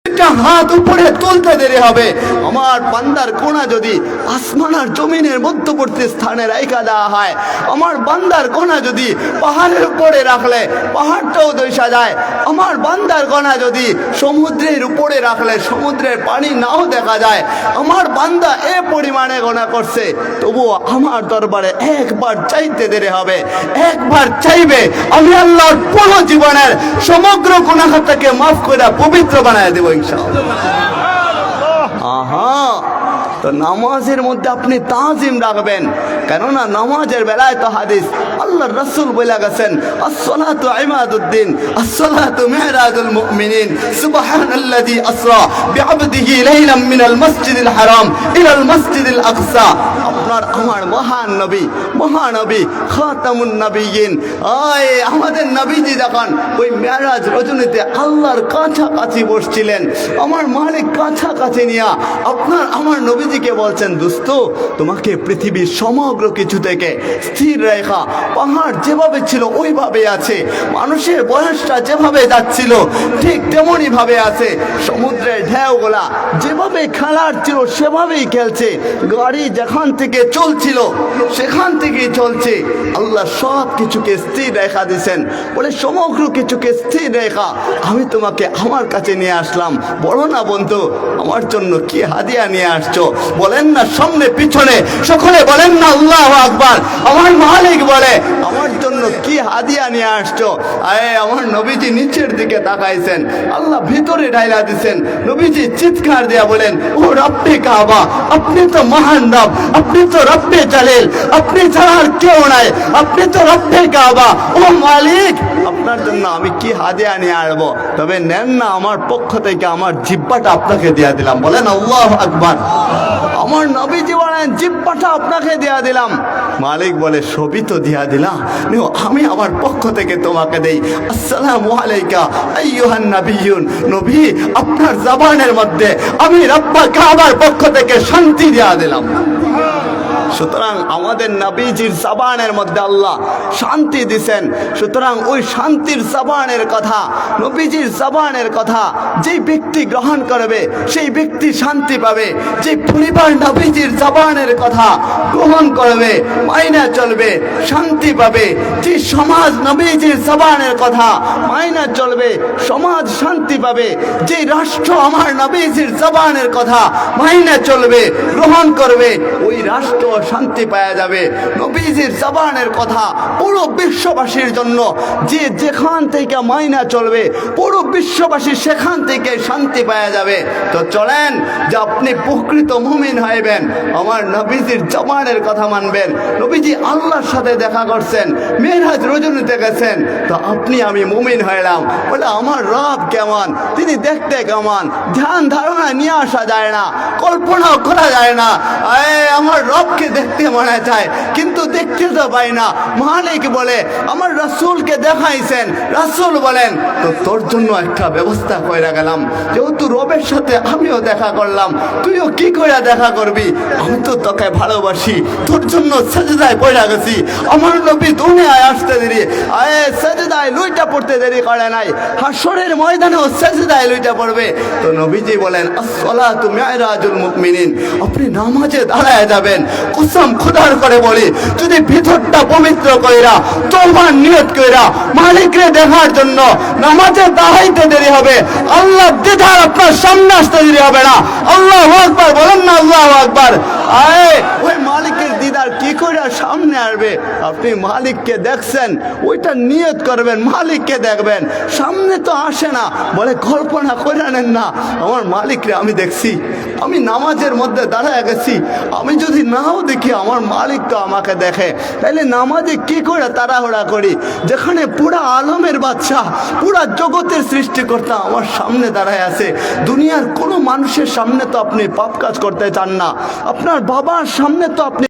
হাত উপরে তুলতে দেরি হবে। আমার বান্দার কোনা যদি আসমান আর জমিনের মধ্যবর্তী স্থানে রাখা দেওয়া হয়, আমার বান্দার কোনা যদি পাহাড়ের উপরে রাখলে পাহাড়টাও দইসা যায়, আমার বান্দার কোনা যদি সমুদ্রের উপরে রাখলে সমুদ্রের পানি নাও দেখা যায়। আমার বান্দা এ পরিমাণে গোনা করছে, তবুও আমার দরবারে একবার চাইতে দেরি হবে। একবার চাইবে, আমি আল্লাহর পুরো জীবনের সমগ্র গুনাহটাকে মাফ করে পবিত্র বানায় দেব ইনশাআল্লাহ। আহা, তো নামাজের মধ্যে আপনি তাজিম রাখবেন, কেননা নামাজের বেলায় তো হাদিস আল্লাহর রাসূল বলে গেছেন, আসসালাতু ইমাদুদ্দিন, আসসালাতু মিরাজুল মুমিনিন, সুবহানাল্লাযী আসরা বিআবদিহি লাইলাম মিনাল মাসজিদিল হারাম ইলাল মাসজিদিল আকসা। আপনার আমার মহানবী খাতামুন নবিয়্যিন, আমাদের নবীজি যখন ওই মেরাজ রজনীতে আল্লাহর কাছাকাছি বসছিলেন, আমার মালিক কাছাকাছি নিয়ে আপনার আমার নবীজিকে বলছেন, দোস্ত তোমাকে পৃথিবীর সমগ্র কিছু থেকে স্থির রেখা, পাহাড় যেভাবে ছিল ওইভাবে আছে, মানুষের বয়সটা যেভাবে যাচ্ছিল ঠিক তেমনই ভাবে আছে, সমুদ্রের ঢেউগুলা যেভাবে খেলার ছিল সেভাবেই খেলছে, গাড়ি যেখান থেকে চলছিল সেখান থেকেই চলছে। আল্লাহ সব কিছুকে স্থির রেখা দিয়েছেন, বলে সমগ্র কিছুকে স্থির রেখা আমি তোমাকে আমার কাছে নিয়ে আসলাম। বলো না বন্ধু, আমার জন্য কি হাদিয়া নিয়ে আসছো? বলেন না সামনে পিছনে সকলে বলেন না আল্লাহু আকবার। আমার মালিক বলে, আমার জন্য কি হাদিয়া নিয়ে আসছো? আমার নবীজি নিচের দিকে তাকাইছেন, আল্লাহ ভিতরে ঢাইলা দিছেন। নবীজি চিৎকার দেয়া বলেন, ও রব্বে কাবা, আপনি তো মহান রব, আপনি তো রব্বে জালিল, আপনি ছাড়া আর কেউ নাই, আপনি তো রব্বে কাবা। ও মালিক, আপনার জন্য আমি কি হাদিয়া নিয়ে আসবো? তবে নেন না, আমার পক্ষ থেকে আমার জিহ্বাটা আপনাকে দিয়ে দিলাম। বলেন আল্লাহু আকবার। আমার নবীজি বলেন, জিহ্বাটা আপনাকে দেয়া দিলাম। মালিক বলে, সবই তো দিয়া দিলাম, আমি আমার পক্ষ থেকে তোমাকে দেই। আসসালামু আলাইকা আইয়ুহান নাবিয়্যুন, নবী আপনার জবানের মধ্যে আমি রব্বা কাবার পক্ষ থেকে শান্তি দেয়া দিলাম। সুতরাং আমাদের নবীজির জবানের মধ্যে আল্লাহ শান্তি দিছেন। সুতরাং ওই শান্তির জবানের কথা, নবীজির জবানের কথা যেই ব্যক্তি গ্রহণ করবে সেই ব্যক্তি শান্তি পাবে। যে পরিবার নবীজির জবানের কথা গ্রহণ করবে, মাইনা চলবে, শান্তি পাবে। যে সমাজ নবীজির জবানের কথা মাইনা চলবে, সমাজ শান্তি পাবে। যে রাষ্ট্র আমার নবীজির জবানের কথা মাইনা চলবে, গ্রহণ করবে, ওই রাষ্ট্র শান্তি পাওয়া যাবে। নবীজির জবানের কথা পুরো বিশ্ববাসীর জন্য যে যেখান থেকে মাইনা চলবে, পুরো বিশ্ববাসী সেখান থেকে শান্তি পাওয়া যাবে। তো চলেন, যে আপনি প্রকৃত মুমিন হইবেন, আমার নবীজির জবানের কথা মানবেন। নবীজি আল্লাহর সাথে দেখা করছেন, মেরাজ রজনীতে গেছেন, তো আপনি আমি মুমিন হইলাম। বলে আমার রব কেমন, তিনি দেখতে কেমন, ধ্যান ধারণা নিয়ে আসা যায় না, কল্পনাও করা যায় না। আমার রবকে দেখতে মনে চায়, কিন্তু দেখতে তো পাই না। মালিক বলে, আমার রাসূলকে দেখাইছেন। রাসূল বলেন, তো তোর জন্য একটা ব্যবস্থা করে গেলাম, যেহেতু রবের সাথে আমিও দেখা করলাম, তুইও কি করে দেখা করবি? আমি তো তোকে ভালোবাসি, তোর জন্য সেজদায় পড়ে গেছি। আমার নবী দুনিয়ায় আসতে দেরি, সেজদায় লুইটা পড়তে দেরি করে নাই, হাসরের ময়দানেও সেজদায় লুইটা পড়বে। তো নবীজি বলেন, আসসালাতু মিরাজুল মুমিনিন, আপনি নামাজে দাঁড়ায় যাবেন। কসম খোদার করে বলি, যদি ভিতরটা পবিত্র কইরা তওবার নিয়ত কইরা মালিকরে দেখার জন্য নামাজে দাঁড়াইতে দেরি হবে, আল্লাহ দিদার আপনার সামনে আসতে দেরি হবে না। আল্লাহু আকবার বলেন না আল্লাহু আকবার। ওই মালিকের দিদার কি করে সামনে আসবে? আপনি মালিককে দেখছেন, ওইটা নিয়ত করবেন, মালিককে দেখবেন, সামনে তো আসে না। বলে কল্পনা করে নেন না, আমার মালিকরে আমি দেখছি, আমি নামাজের মধ্যে দাঁড়ায় গেছি, আমি যদি নাও দেখি আমার মালিক তো আমাকে দেখে। তাইলে নামাজে কি করে তাড়াহুড়া করি, যেখানে পুরা আলমের বাদশা, পুরা জগতের সৃষ্টিকর্তা আমার সামনে দাঁড়ায় আছে। দুনিয়ার কোনো মানুষের সামনে তো আপনি পাপ কাজ করতে চান না, আপনার বাবার সামনে তো আপনি